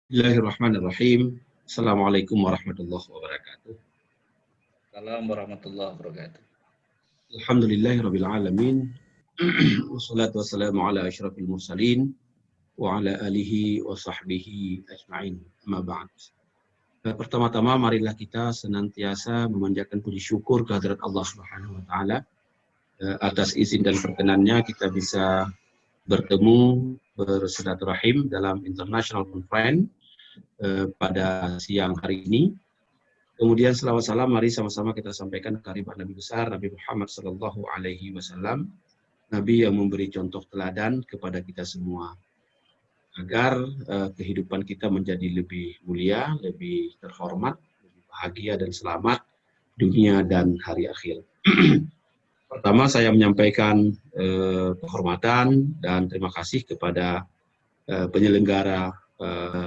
Bismillahirrahmanirrahim. Assalamualaikum warahmatullahi wabarakatuh. Assalamualaikum warahmatullahi wabarakatuh. Alhamdulillahirabbil alamin. Wassalatu wassalamu ala asyrafil mursalin wa ala alihi wa sahbihi ajma'in. Amma ba'd. Pertama-tama marilah kita senantiasa memanjatkan puji syukur kehadirat Allah Subhanahu wa taala atas izin dan perkenannya kita bisa bertemu bersilaturahim dalam International Conference pada siang hari ini. Kemudian selawat salam mari sama-sama kita sampaikan kehadirat Nabi besar Nabi Muhammad sallallahu alaihi wasallam, Nabi yang memberi contoh teladan kepada kita semua agar kehidupan kita menjadi lebih mulia, lebih terhormat, lebih bahagia dan selamat dunia dan hari akhir. Pertama saya menyampaikan penghormatan dan terima kasih kepada penyelenggara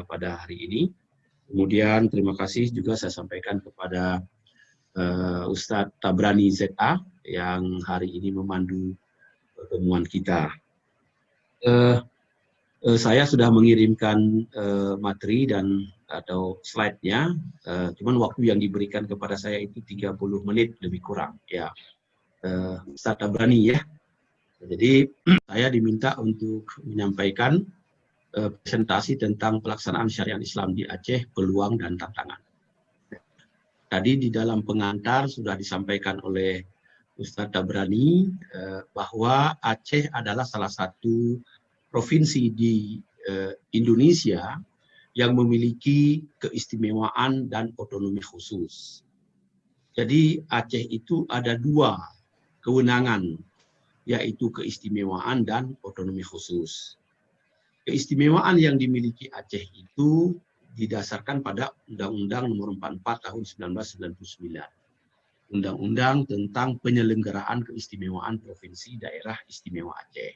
pada hari ini. Kemudian terima kasih juga saya sampaikan kepada Ustadz Tabrani ZA yang hari ini memandu pertemuan kita. Saya sudah mengirimkan materi dan atau slide-nya, cuman waktu yang diberikan kepada saya itu 30 menit lebih kurang. Ya, Ustadz Tabrani ya. Jadi saya diminta untuk menyampaikan presentasi tentang pelaksanaan syariat Islam di Aceh, peluang dan tantangan. Tadi di dalam pengantar sudah disampaikan oleh Ustadz Tabrani bahwa Aceh adalah salah satu provinsi di Indonesia yang memiliki keistimewaan dan otonomi khusus. Jadi Aceh itu ada dua kewenangan, yaitu keistimewaan dan otonomi khusus. Keistimewaan yang dimiliki Aceh itu didasarkan pada Undang-Undang Nomor 44 Tahun 1999. Undang-Undang tentang penyelenggaraan keistimewaan Provinsi Daerah Istimewa Aceh.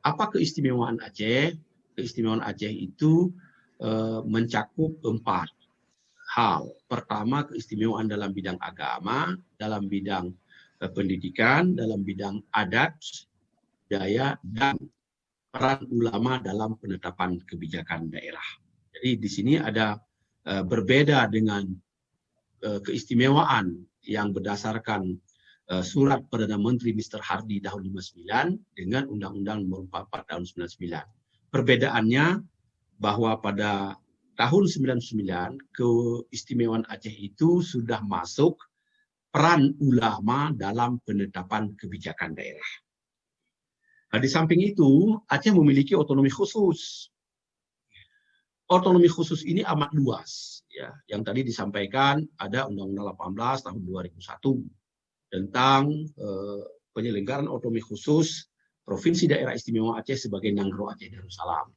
Apa keistimewaan Aceh? Keistimewaan Aceh itu mencakup 4 hal. Pertama, keistimewaan dalam bidang agama, dalam bidang pendidikan, dalam bidang adat, budaya, dan peran ulama dalam penetapan kebijakan daerah. Jadi di sini ada berbeda dengan keistimewaan yang berdasarkan surat Perdana Menteri Mr. Hardy tahun 59 dengan Undang-Undang Nomor 44 tahun 99. Perbedaannya bahwa pada tahun 99 keistimewaan Aceh itu sudah masuk peran ulama dalam penetapan kebijakan daerah. Nah, di samping itu, Aceh memiliki otonomi khusus. Otonomi khusus ini amat luas. Ya. Yang tadi disampaikan ada Undang-Undang 18 tahun 2001 tentang penyelenggaraan otonomi khusus Provinsi Daerah Istimewa Aceh sebagai Nangro Aceh Darussalam.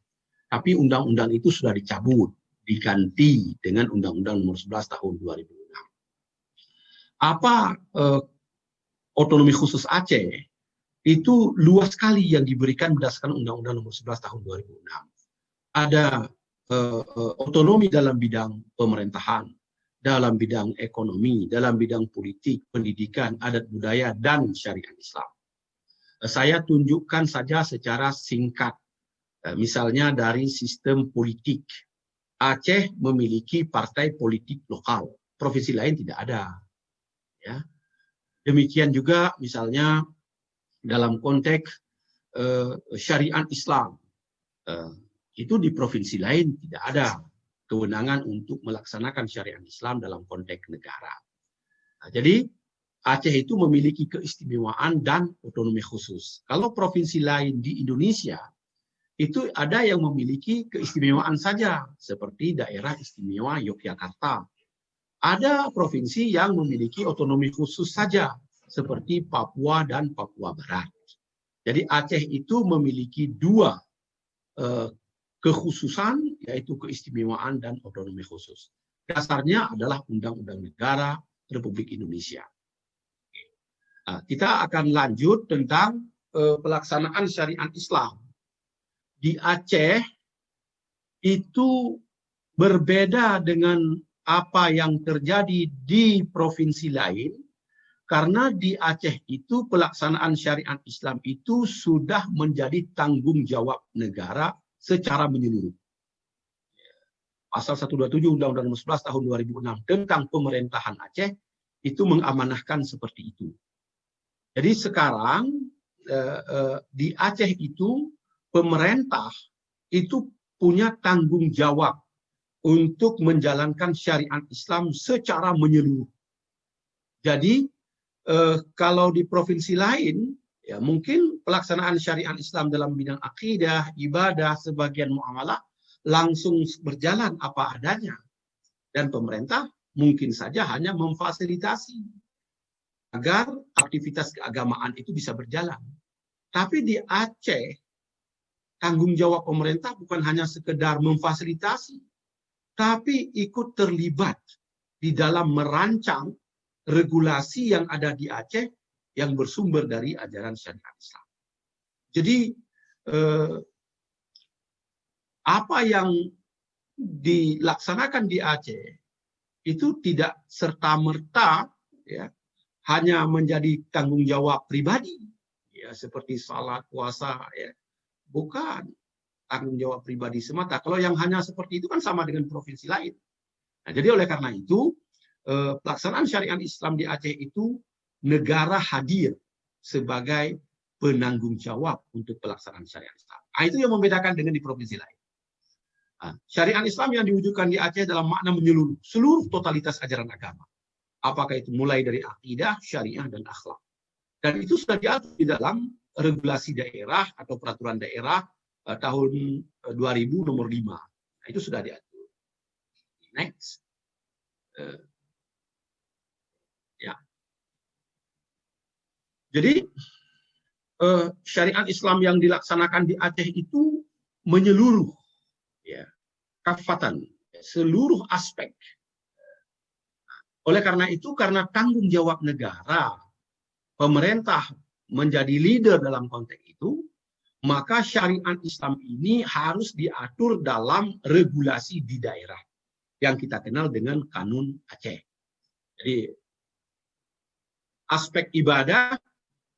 Tapi undang-undang itu sudah dicabut, diganti dengan Undang-Undang Nomor 11 tahun 2006. Apa otonomi khusus Aceh? Itu luas sekali yang diberikan berdasarkan Undang-Undang Nomor 11 tahun 2006. Ada otonomi dalam bidang pemerintahan, dalam bidang ekonomi, dalam bidang politik, pendidikan, adat budaya, dan syariat Islam. Saya tunjukkan saja secara singkat. Misalnya dari sistem politik. Aceh memiliki partai politik lokal. Provinsi lain tidak ada. Ya. Demikian juga misalnya dalam konteks syariat Islam, itu di provinsi lain tidak ada kewenangan untuk melaksanakan syariat Islam dalam konteks negara. Nah, jadi Aceh itu memiliki keistimewaan dan otonomi khusus. Kalau provinsi lain di Indonesia, itu ada yang memiliki keistimewaan saja, seperti daerah istimewa Yogyakarta. Ada provinsi yang memiliki otonomi khusus saja, seperti Papua dan Papua Barat. Jadi Aceh itu memiliki dua kekhususan, yaitu keistimewaan dan otonomi khusus. Dasarnya adalah Undang-Undang Negara Republik Indonesia. Nah, kita akan lanjut tentang pelaksanaan syariat Islam. Di Aceh itu berbeda dengan apa yang terjadi di provinsi lain. Karena di Aceh itu pelaksanaan syariat Islam itu sudah menjadi tanggung jawab negara secara menyeluruh. Pasal 127 Undang-Undang Nomor 11 Tahun 2006 tentang pemerintahan Aceh itu mengamanahkan seperti itu. Jadi sekarang di Aceh itu pemerintah itu punya tanggung jawab untuk menjalankan syariat Islam secara menyeluruh. Jadi kalau di provinsi lain, ya mungkin pelaksanaan syariat Islam dalam bidang akidah, ibadah, sebagian muamalah langsung berjalan apa adanya. Dan pemerintah mungkin saja hanya memfasilitasi agar aktivitas keagamaan itu bisa berjalan. Tapi di Aceh, tanggung jawab pemerintah bukan hanya sekedar memfasilitasi, tapi ikut terlibat di dalam merancang regulasi yang ada di Aceh yang bersumber dari ajaran syariat Islam. Jadi apa yang dilaksanakan di Aceh itu tidak serta-merta ya, hanya menjadi tanggung jawab pribadi, ya seperti salat, puasa, ya bukan tanggung jawab pribadi semata. Kalau yang hanya seperti itu kan sama dengan provinsi lain. Nah, jadi oleh karena itu pelaksanaan syariat Islam di Aceh itu negara hadir sebagai penanggung jawab untuk pelaksanaan syariat Islam. Nah, itu yang membedakan dengan di provinsi lain. Nah, syariat Islam yang diwujudkan di Aceh dalam makna menyeluruh seluruh totalitas ajaran agama. Apakah itu mulai dari akidah, syariah, dan akhlak. Dan itu sudah diatur di dalam regulasi daerah atau peraturan daerah tahun 2000 nomor 5. Nah, itu sudah diatur. Next. Ya. Jadi syariat Islam yang dilaksanakan di Aceh itu menyeluruh, ya, kafatan, seluruh aspek. Oleh karena itu, karena tanggung jawab negara, pemerintah menjadi leader dalam konteks itu, maka syariat Islam ini harus diatur dalam regulasi di daerah yang kita kenal dengan Kanun Aceh. Jadi aspek ibadah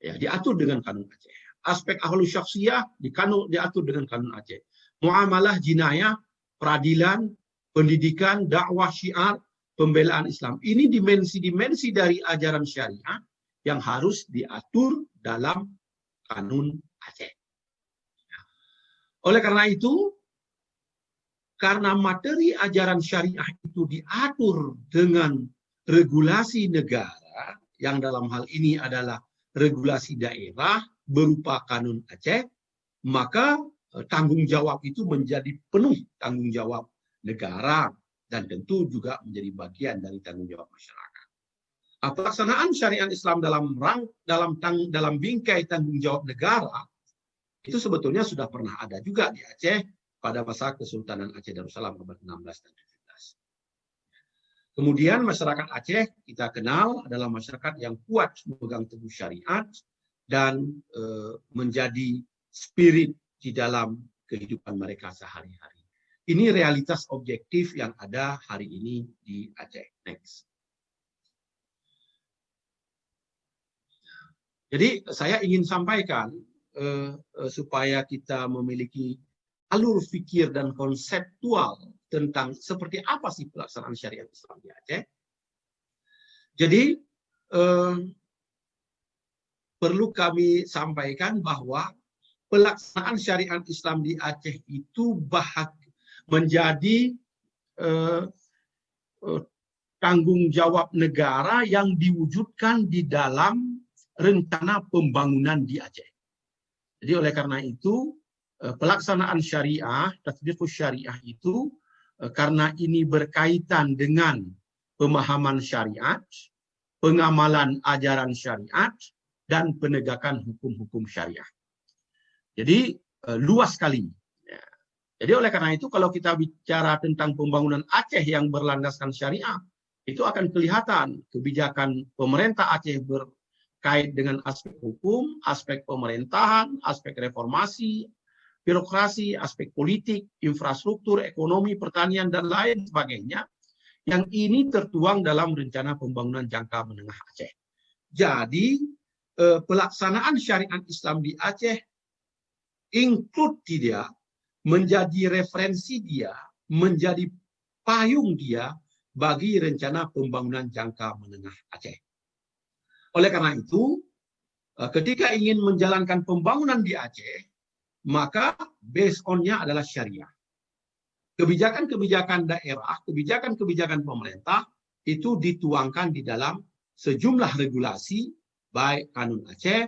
ya diatur dengan Kanun Aceh. Aspek ahlus syakhsiyah diatur dengan Kanun Aceh. Muamalah jinayah, peradilan, pendidikan, dakwah syiar, pembelaan Islam. Ini dimensi-dimensi dari ajaran syariah yang harus diatur dalam Kanun Aceh. Oleh karena itu, karena materi ajaran syariah itu diatur dengan regulasi negara, yang dalam hal ini adalah regulasi daerah berupa Kanun Aceh, maka tanggung jawab itu menjadi penuh tanggung jawab negara dan tentu juga menjadi bagian dari tanggung jawab masyarakat. Pelaksanaan syariat Islam dalam bingkai tanggung jawab negara itu sebetulnya sudah pernah ada juga di Aceh pada masa Kesultanan Aceh Darussalam abad 16 dan 17. Kemudian masyarakat Aceh kita kenal adalah masyarakat yang kuat memegang teguh syariat dan menjadi spirit di dalam kehidupan mereka sehari-hari. Ini realitas objektif yang ada hari ini di Aceh. Next. Jadi saya ingin sampaikan supaya kita memiliki alur fikir dan konseptual tentang seperti apa sih pelaksanaan syariat Islam di Aceh. Jadi perlu kami sampaikan bahwa pelaksanaan syariat Islam di Aceh itu menjadi tanggung jawab negara yang diwujudkan di dalam rencana pembangunan di Aceh. Jadi oleh karena itu pelaksanaan syariah, tatbiqus syariah itu karena ini berkaitan dengan pemahaman syariat, pengamalan ajaran syariat, dan penegakan hukum-hukum syariah. Jadi luas sekali. Jadi oleh karena itu kalau kita bicara tentang pembangunan Aceh yang berlandaskan syariah, itu akan kelihatan kebijakan pemerintah Aceh berkait dengan aspek hukum, aspek pemerintahan, aspek reformasi, birokrasi, aspek politik, infrastruktur, ekonomi, pertanian, dan lain sebagainya. Yang ini tertuang dalam rencana pembangunan jangka menengah Aceh. Jadi pelaksanaan syariat Islam di Aceh include dia, menjadi referensi dia, menjadi payung dia bagi rencana pembangunan jangka menengah Aceh. Oleh karena itu, ketika ingin menjalankan pembangunan di Aceh, maka based on-nya adalah syariah. Kebijakan-kebijakan daerah, kebijakan-kebijakan pemerintah itu dituangkan di dalam sejumlah regulasi, baik Kanun Aceh,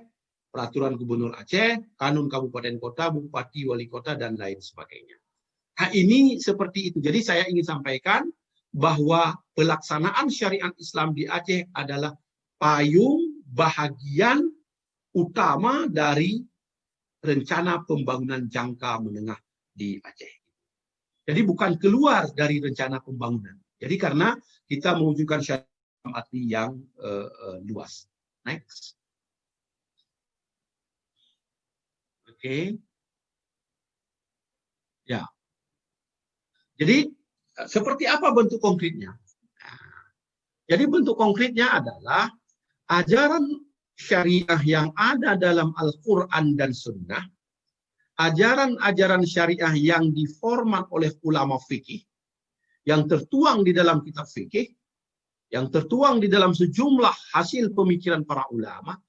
Peraturan Gubernur Aceh, Kanun Kabupaten Kota, Bupati, Wali Kota, dan lain sebagainya. Nah, ini seperti itu. Jadi saya ingin sampaikan bahwa pelaksanaan syariat Islam di Aceh adalah payung bahagian utama dari rencana pembangunan jangka menengah di Aceh. Jadi bukan keluar dari rencana pembangunan. Jadi karena kita mewujudkan syariat arti yang luas. Next. Oke. Ya. Jadi seperti apa bentuk konkretnya? Jadi bentuk konkretnya adalah ajaran syariah yang ada dalam Al-Quran dan Sunnah, ajaran-ajaran syariah yang diformat oleh ulama fikih, yang tertuang di dalam kitab fikih, yang tertuang di dalam sejumlah hasil pemikiran para ulama,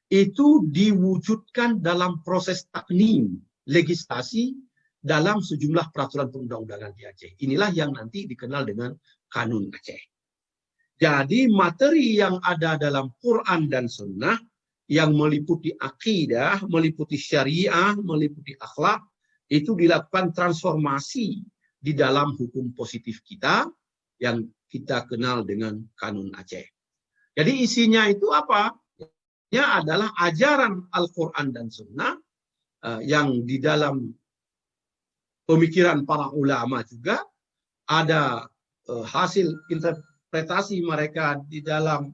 itu diwujudkan dalam proses taknim, legislasi, dalam sejumlah peraturan perundang-undangan di Aceh. Inilah yang nanti dikenal dengan Kanun Aceh. Jadi materi yang ada dalam Quran dan Sunnah yang meliputi akidah, meliputi syariah, meliputi akhlak, itu dilakukan transformasi di dalam hukum positif kita yang kita kenal dengan Kanun Aceh. Jadi isinya itu apa? Ya adalah ajaran Al-Quran dan Sunnah yang di dalam pemikiran para ulama juga ada hasil interpretasi mereka di dalam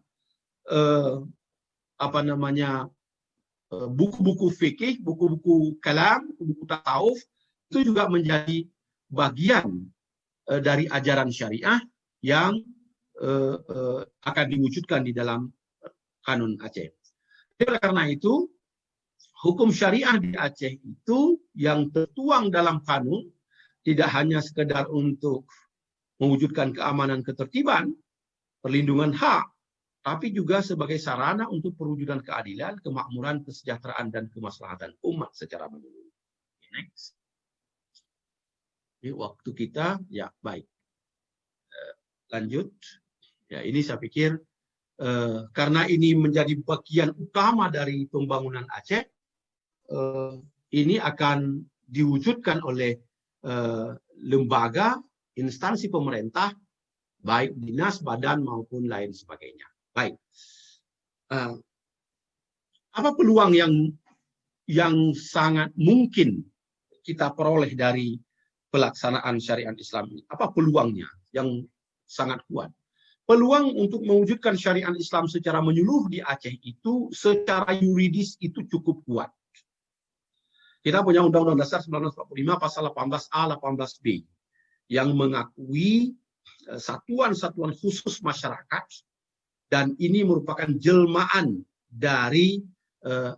buku-buku fikih, buku-buku kalam, buku-buku tasawuf, itu juga menjadi bagian dari ajaran syariah yang akan diwujudkan di dalam Kanun Aceh. Oleh karena itu, hukum syariah di Aceh itu yang tertuang dalam kanun tidak hanya sekedar untuk mewujudkan keamanan ketertiban, perlindungan hak, tapi juga sebagai sarana untuk perwujudan keadilan, kemakmuran, kesejahteraan, dan kemaslahatan umat secara menyeluruh. Next. Ini waktu kita, ya baik. Lanjut. Ya, ini saya pikir karena ini menjadi bagian utama dari pembangunan Aceh, ini akan diwujudkan oleh lembaga, instansi pemerintah, baik dinas, badan, maupun lain sebagainya. Baik. Apa peluang yang sangat mungkin kita peroleh dari pelaksanaan syariat Islam ini? Apa peluangnya yang sangat kuat? Peluang untuk mewujudkan syariat Islam secara menyeluruh di Aceh itu secara yuridis itu cukup kuat. Kita punya Undang-Undang Dasar 1945 pasal 18A, 18B yang mengakui satuan-satuan khusus masyarakat, dan ini merupakan jelmaan dari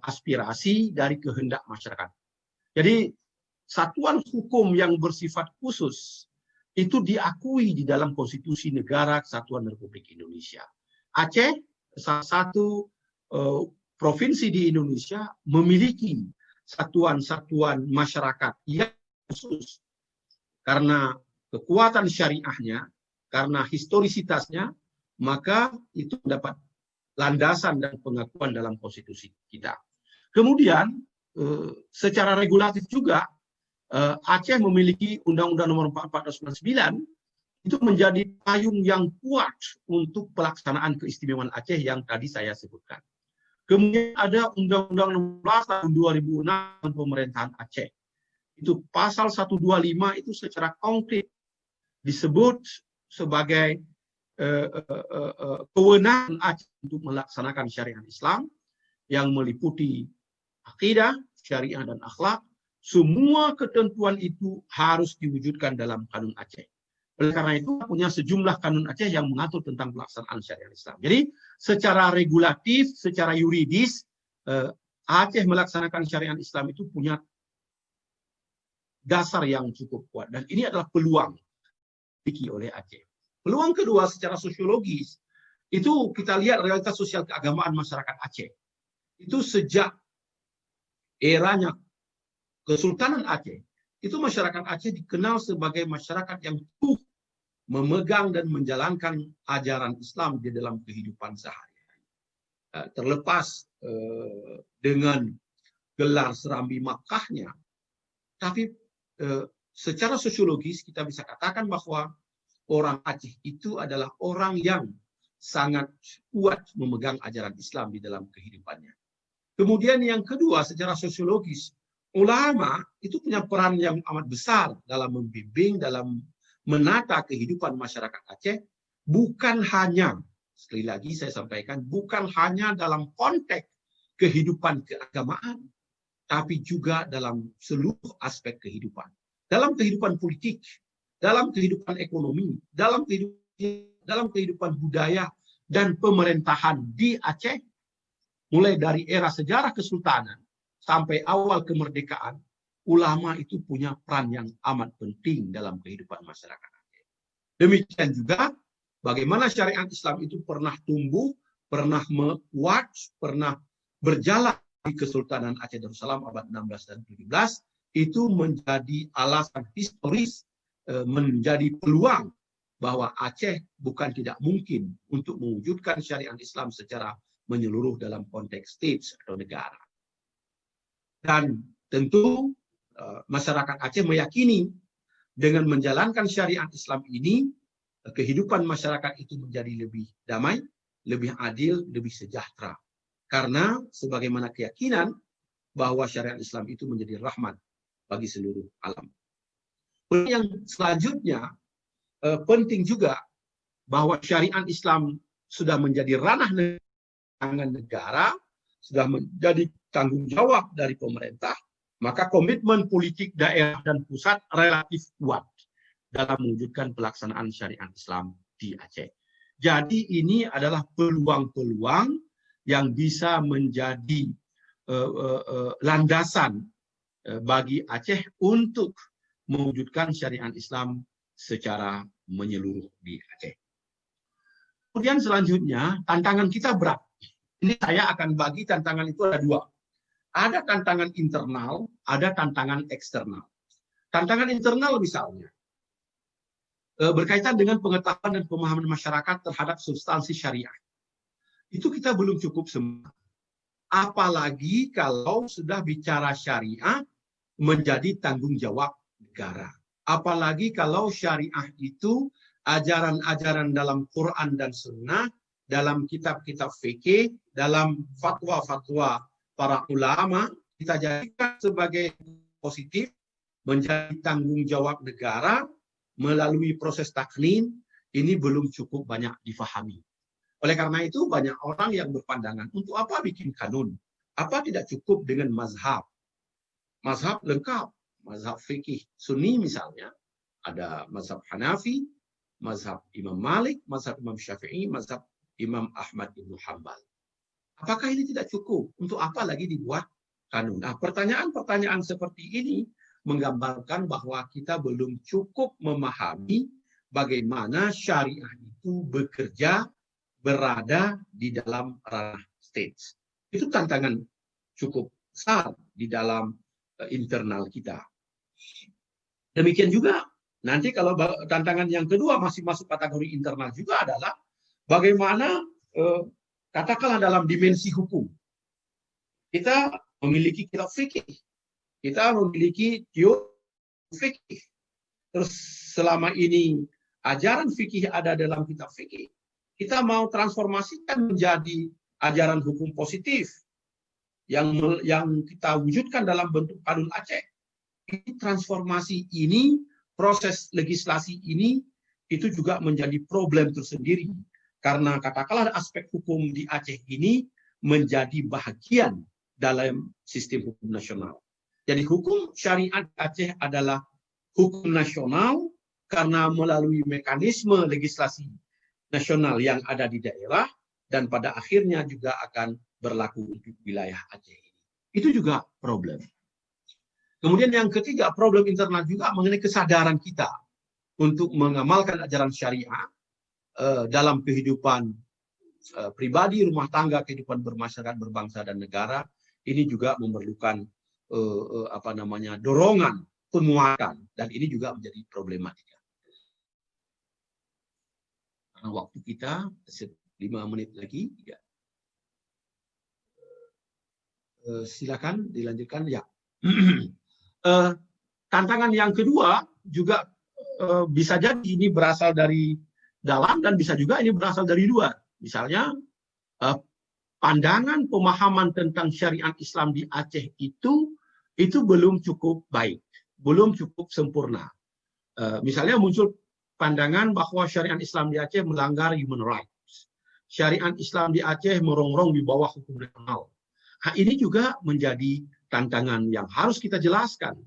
aspirasi dari kehendak masyarakat. Jadi satuan hukum yang bersifat khusus itu diakui di dalam Konstitusi Negara Kesatuan Republik Indonesia. Aceh, salah satu provinsi di Indonesia, memiliki satuan-satuan masyarakat yang khusus karena kekuatan syariahnya, karena historisitasnya, maka itu mendapat landasan dan pengakuan dalam konstitusi kita. Kemudian, secara regulatif juga, Aceh memiliki Undang-Undang Nomor 44 tahun 1999 itu menjadi payung yang kuat untuk pelaksanaan keistimewaan Aceh yang tadi saya sebutkan. Kemudian ada Undang-Undang Nomor 11 tahun 2006 pemerintahan Aceh. Itu pasal 125 itu secara konkret disebut sebagai kewenangan Aceh untuk melaksanakan syariat Islam yang meliputi akidah, syariah, dan akhlak. Semua ketentuan itu harus diwujudkan dalam Kanun Aceh. Oleh karena itu, punya sejumlah Kanun Aceh yang mengatur tentang pelaksanaan syariat Islam. Jadi, secara regulatif, secara yuridis, Aceh melaksanakan syariat Islam itu punya dasar yang cukup kuat. Dan ini adalah peluang. dimiliki oleh Aceh. Peluang kedua secara sosiologis, itu kita lihat realitas sosial keagamaan masyarakat Aceh. Itu sejak eranya Kesultanan Aceh, itu masyarakat Aceh dikenal sebagai masyarakat yang teguh memegang dan menjalankan ajaran Islam di dalam kehidupan sehari-hari. Terlepas dengan gelar Serambi Makkahnya, tapi secara sosiologis kita bisa katakan bahwa orang Aceh itu adalah orang yang sangat kuat memegang ajaran Islam di dalam kehidupannya. Kemudian yang kedua, secara sosiologis, ulama itu punya peran yang amat besar dalam membimbing, dalam menata kehidupan masyarakat Aceh, bukan hanya, sekali lagi saya sampaikan, bukan hanya dalam konteks kehidupan keagamaan, tapi juga dalam seluruh aspek kehidupan. Dalam kehidupan politik, dalam kehidupan ekonomi, dalam kehidupan budaya dan pemerintahan di Aceh, mulai dari era sejarah kesultanan sampai awal kemerdekaan, ulama itu punya peran yang amat penting dalam kehidupan masyarakat Aceh. Demikian juga bagaimana syariat Islam itu pernah tumbuh, pernah kuat, pernah berjalan di Kesultanan Aceh Darussalam abad 16 dan 17, itu menjadi alasan historis, menjadi peluang bahwa Aceh bukan tidak mungkin untuk mewujudkan syariat Islam secara menyeluruh dalam konteks state atau negara. Dan tentu masyarakat Aceh meyakini dengan menjalankan syariat Islam ini, kehidupan masyarakat itu menjadi lebih damai, lebih adil, lebih sejahtera. Karena sebagaimana keyakinan bahwa syariat Islam itu menjadi rahmat bagi seluruh alam. Yang selanjutnya, penting juga bahwa syariat Islam sudah menjadi ranah negara, sudah menjadi tanggung jawab dari pemerintah, maka komitmen politik daerah dan pusat relatif kuat dalam mewujudkan pelaksanaan syariat Islam di Aceh. Jadi ini adalah peluang-peluang yang bisa menjadi landasan bagi Aceh untuk mewujudkan syariat Islam secara menyeluruh di Aceh. Kemudian selanjutnya, tantangan kita berat. Ini saya akan bagi tantangan itu ada dua. Ada tantangan internal, ada tantangan eksternal. Tantangan internal misalnya, berkaitan dengan pengetahuan dan pemahaman masyarakat terhadap substansi syariah. Itu kita belum cukup semua. Apalagi kalau sudah bicara syariah menjadi tanggung jawab negara. Apalagi kalau syariah itu ajaran-ajaran dalam Quran dan Sunnah, dalam kitab-kitab fikih, dalam fatwa-fatwa para ulama, kita jadikan sebagai positif, menjadi tanggung jawab negara melalui proses taknin, ini belum cukup banyak difahami. Oleh karena itu, banyak orang yang berpandangan, untuk apa bikin kanun? Apa tidak cukup dengan mazhab? Mazhab lengkap, mazhab fikih Sunni misalnya, ada mazhab Hanafi, mazhab Imam Malik, mazhab Imam Syafi'i, mazhab Imam Ahmad bin Hanbal. Apakah ini tidak cukup? Untuk apa lagi dibuat kanun? Nah, pertanyaan-pertanyaan seperti ini menggambarkan bahwa kita belum cukup memahami bagaimana syariah itu bekerja, berada di dalam ranah state. Itu tantangan cukup besar di dalam internal kita. Demikian juga nanti kalau tantangan yang kedua masih masuk kategori internal juga adalah bagaimana katakanlah dalam dimensi hukum. Kita memiliki kitab fikih. Kita memiliki teori fikih. Terus selama ini ajaran fikih ada dalam kitab fikih. Kita mau transformasikan menjadi ajaran hukum positif yang kita wujudkan dalam bentuk Kanun Aceh. Ini transformasi ini, proses legislasi ini, itu juga menjadi problem tersendiri. Karena katakanlah aspek hukum di Aceh ini menjadi bahagian dalam sistem hukum nasional. Jadi hukum syariat Aceh adalah hukum nasional karena melalui mekanisme legislasi nasional yang ada di daerah dan pada akhirnya juga akan berlaku untuk wilayah Aceh ini. Itu juga problem. Kemudian yang ketiga, problem internal juga mengenai kesadaran kita untuk mengamalkan ajaran syariah dalam kehidupan pribadi, rumah tangga, kehidupan bermasyarakat, berbangsa dan negara, ini juga memerlukan dorongan, penguatan, dan ini juga menjadi problematika. Karena waktu kita 5 menit lagi, ya. Silakan dilanjutkan, ya. Tantangan yang kedua juga bisa jadi ini berasal dari dalam dan bisa juga ini berasal dari luar. Misalnya pandangan pemahaman tentang syariat Islam di Aceh itu belum cukup baik, belum cukup sempurna. Misalnya muncul pandangan bahwa syariat Islam di Aceh melanggar human rights. Syariat Islam di Aceh merongrong di bawah hukum nasional. Nah, ini juga menjadi tantangan yang harus kita jelaskan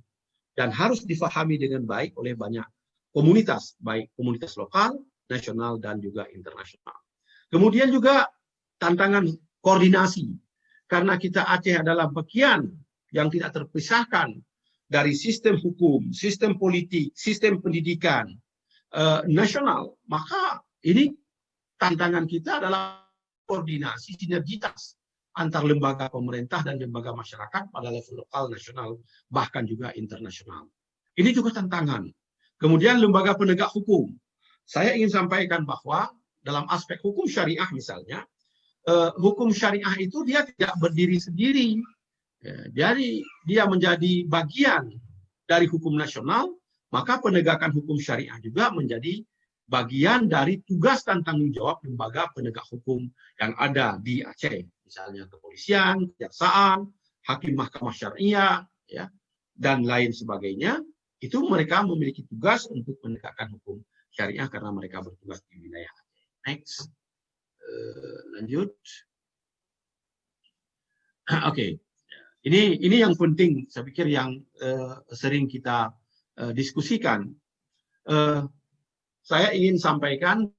dan harus difahami dengan baik oleh banyak komunitas, baik komunitas lokal, nasional, dan juga internasional. Kemudian juga tantangan koordinasi, karena kita Aceh adalah bagian yang tidak terpisahkan dari sistem hukum, sistem politik, sistem pendidikan nasional, maka ini tantangan kita adalah koordinasi, sinergitas antar lembaga pemerintah dan lembaga masyarakat pada level lokal, nasional, bahkan juga internasional. Ini juga tantangan. Kemudian lembaga penegak hukum. Saya ingin sampaikan bahwa dalam aspek hukum syariah misalnya, hukum syariah itu dia tidak berdiri sendiri. Jadi dia menjadi bagian dari hukum nasional, maka penegakan hukum syariah juga menjadi bagian dari tugas dan tanggung jawab lembaga penegak hukum yang ada di Aceh. Misalnya kepolisian, kejaksaan, hakim mahkamah syariah, ya, dan lain sebagainya. Itu mereka memiliki tugas untuk menegakkan hukum syariah karena mereka bertugas di wilayah Aceh. Next. Lanjut. Oke. Ini yang penting, saya pikir yang sering kita diskusikan. Saya ingin sampaikan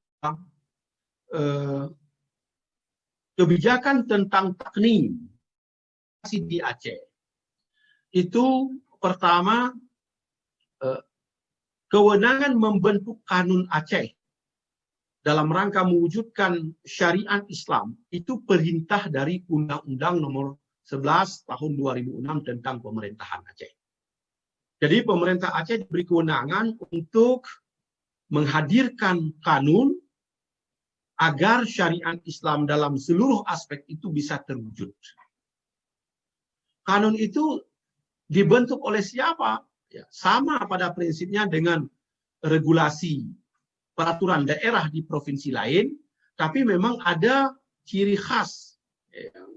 kebijakan tentang taknim di Aceh. Itu pertama, kewenangan membentuk kanun Aceh dalam rangka mewujudkan syariat Islam itu perintah dari Undang-Undang Nomor 11 Tahun 2006 tentang pemerintahan Aceh. Jadi pemerintah Aceh diberi kewenangan untuk menghadirkan kanun agar syariat Islam dalam seluruh aspek itu bisa terwujud. Kanun itu dibentuk oleh siapa? Ya, sama pada prinsipnya dengan regulasi peraturan daerah di provinsi lain, tapi memang ada ciri khas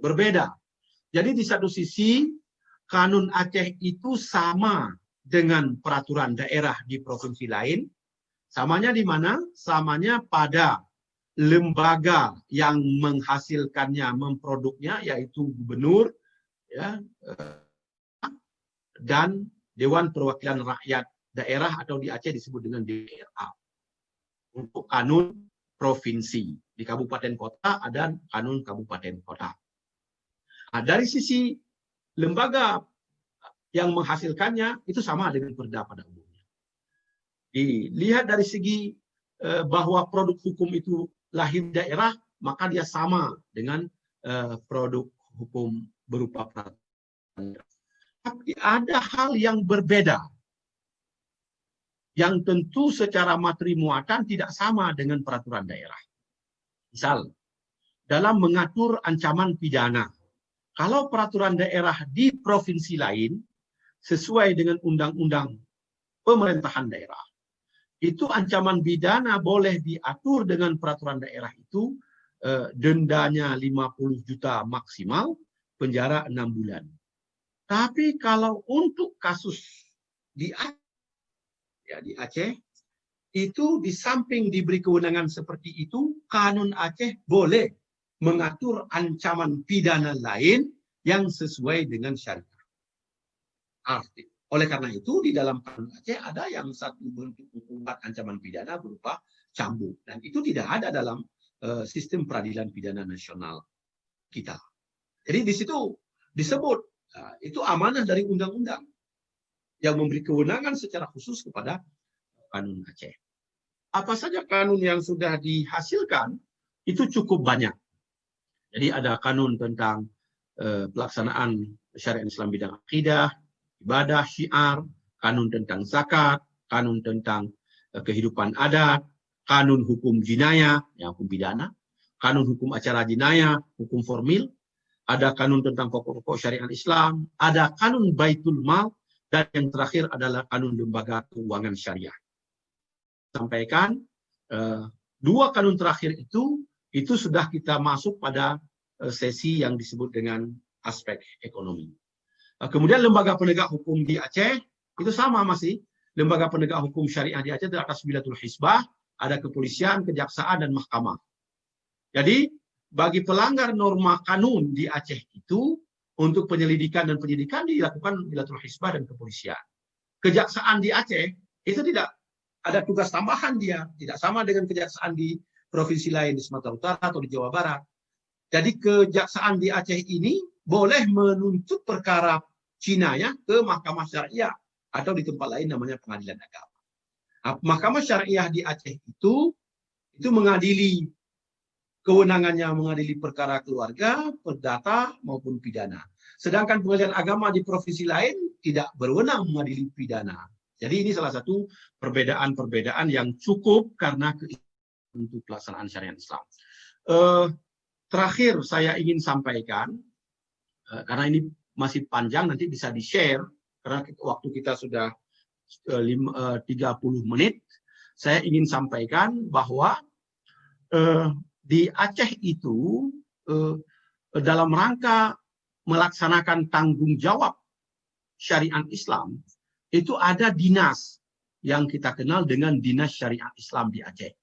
berbeda. Jadi di satu sisi kanun Aceh itu sama dengan peraturan daerah di provinsi lain. Samanya di mana? Samanya pada lembaga yang menghasilkannya, memproduknya, yaitu gubernur, ya, dan Dewan Perwakilan Rakyat Daerah atau di Aceh disebut dengan DPRA. Untuk kanun provinsi. Di kabupaten kota ada kanun kabupaten kota. Nah, dari sisi lembaga yang menghasilkannya itu sama dengan perda pada umumnya. Dilihat dari segi bahwa produk hukum itu lahir daerah, maka dia sama dengan produk hukum berupa peraturan. Tapi ada hal yang berbeda, yang tentu secara materi muatan tidak sama dengan peraturan daerah. Misal, dalam mengatur ancaman pidana, kalau peraturan daerah di provinsi lain sesuai dengan undang-undang pemerintahan daerah, itu ancaman pidana boleh diatur dengan peraturan daerah itu dendanya 50 juta maksimal, penjara 6 bulan. Tapi kalau untuk kasus di Aceh, itu di samping diberi kewenangan seperti itu, kanun Aceh boleh mengatur ancaman pidana lain yang sesuai dengan syariat. Arti. Oleh karena itu, di dalam kanun Aceh ada yang satu bentuk hukuman ancaman pidana berupa cambuk. Dan itu tidak ada dalam sistem peradilan pidana nasional kita. Jadi di situ disebut, itu amanah dari undang-undang yang memberi kewenangan secara khusus kepada Kanun Aceh. Apa saja kanun yang sudah dihasilkan itu cukup banyak. Jadi ada kanun tentang pelaksanaan syariat Islam bidang akidah, ibadah, syiar, kanun tentang zakat, kanun tentang kehidupan adat, kanun hukum jinayah, hukum pidana, kanun hukum acara jinayah, hukum formil, ada kanun tentang pokok-pokok syariat Islam, ada kanun baitul mal, dan yang terakhir adalah kanun lembaga keuangan syariah. Sampaikan dua kanun terakhir itu sudah kita masuk pada sesi yang disebut dengan aspek ekonomi. Kemudian lembaga penegak hukum di Aceh itu sama masih. Lembaga penegak hukum syariah di Aceh terdapat 9 hizbah, ada kepolisian, kejaksaan, dan mahkamah. Jadi bagi pelanggar norma kanun di Aceh itu, untuk penyelidikan dan penyidikan dilakukan Bilatul Hizbah dan kepolisian. Kejaksaan di Aceh itu tidak ada tugas tambahan dia, tidak sama dengan kejaksaan di provinsi lain di Sumatera Utara atau di Jawa Barat. Jadi kejaksaan di Aceh ini boleh menuntut perkara jinayah ke mahkamah syariah atau di tempat lain namanya pengadilan agama. Mahkamah syariah di Aceh itu mengadili, kewenangannya mengadili perkara keluarga, perdata, maupun pidana. Sedangkan pengadilan agama di provinsi lain tidak berwenang mengadili pidana. Jadi ini salah satu perbedaan-perbedaan yang cukup karena untuk pelaksanaan syariat Islam. Terakhir saya ingin sampaikan, karena ini masih panjang, nanti bisa di-share, karena waktu kita sudah 30 menit, saya ingin sampaikan bahwa di Aceh itu dalam rangka melaksanakan tanggung jawab syariat Islam itu ada dinas yang kita kenal dengan Dinas Syariat Islam di Aceh.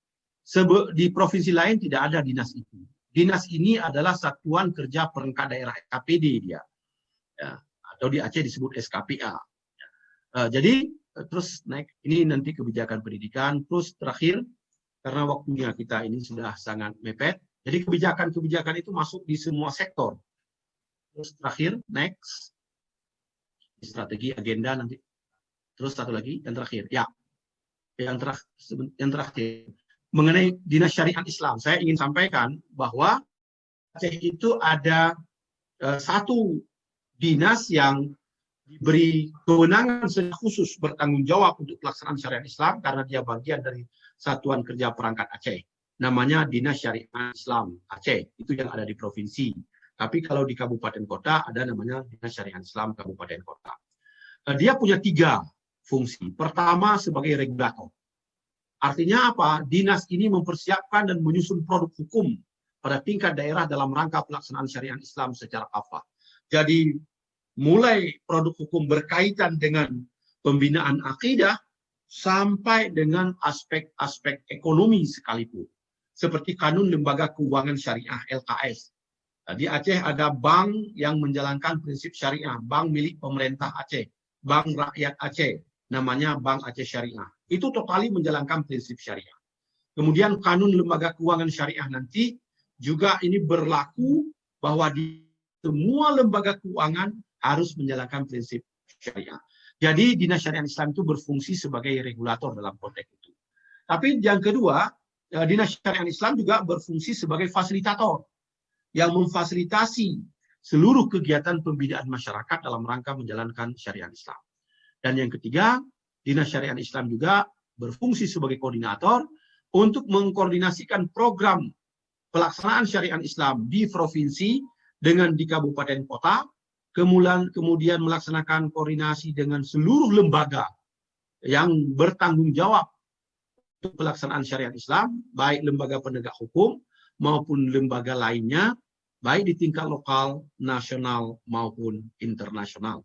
Di provinsi lain tidak ada dinas itu. Dinas ini adalah Satuan Kerja Perangkat Daerah SKPD dia, atau di Aceh disebut SKPA. Jadi terus naik ini nanti kebijakan pendidikan, terus terakhir karena waktunya kita ini sudah sangat mepet, jadi kebijakan-kebijakan itu masuk di semua sektor. Terus terakhir, next, strategi, agenda nanti. Terus satu lagi, yang terakhir, yang terakhir, mengenai Dinas Syariat Islam, saya ingin sampaikan bahwa Aceh itu ada satu dinas yang diberi kewenangan secara khusus bertanggung jawab untuk pelaksanaan syariat Islam karena dia bagian dari Satuan Kerja Perangkat Aceh. Namanya Dinas Syariat Islam Aceh, itu yang ada di provinsi. Tapi kalau di kabupaten kota ada namanya Dinas Syariat Islam Kabupaten Kota. Dia punya 3 fungsi. Pertama sebagai regulator. Artinya apa? Dinas ini mempersiapkan dan menyusun produk hukum pada tingkat daerah dalam rangka pelaksanaan syariat Islam secara kafah. Jadi mulai produk hukum berkaitan dengan pembinaan akidah sampai dengan aspek-aspek ekonomi sekalipun. Seperti Kanun Lembaga Keuangan Syariah LKS. Di Aceh ada bank yang menjalankan prinsip syariah, bank milik pemerintah Aceh, bank rakyat Aceh, namanya Bank Aceh Syariah. Itu totali menjalankan prinsip syariah. Kemudian Kanun Lembaga Keuangan Syariah nanti juga ini berlaku bahwa di semua lembaga keuangan harus menjalankan prinsip syariah. Jadi Dinas Syariat Islam itu berfungsi sebagai regulator dalam konteks itu. Tapi yang kedua, Dinas Syariat Islam juga berfungsi sebagai fasilitator yang memfasilitasi seluruh kegiatan pembinaan masyarakat dalam rangka menjalankan syariat Islam. Dan yang ketiga, Dinas Syariat Islam juga berfungsi sebagai koordinator untuk mengkoordinasikan program pelaksanaan syariat Islam di provinsi dengan di kabupaten kota, kemudian melaksanakan koordinasi dengan seluruh lembaga yang bertanggung jawab untuk pelaksanaan syariat Islam, baik lembaga penegak hukum maupun lembaga lainnya, baik di tingkat lokal, nasional maupun internasional.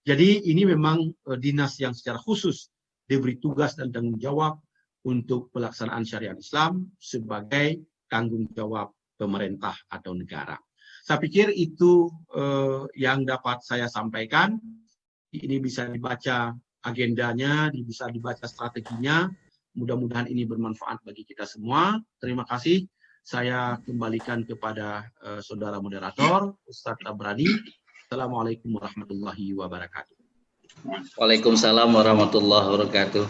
Jadi ini memang dinas yang secara khusus diberi tugas dan tanggung jawab untuk pelaksanaan syariat Islam sebagai tanggung jawab pemerintah atau negara. Saya pikir itu yang dapat saya sampaikan. Ini bisa dibaca agendanya, bisa dibaca strateginya. Mudah-mudahan ini bermanfaat bagi kita semua. Terima kasih. Saya kembalikan kepada saudara moderator, Ustadz Tabrani. Assalamualaikum warahmatullahi wabarakatuh. Waalaikumsalam warahmatullahi wabarakatuh.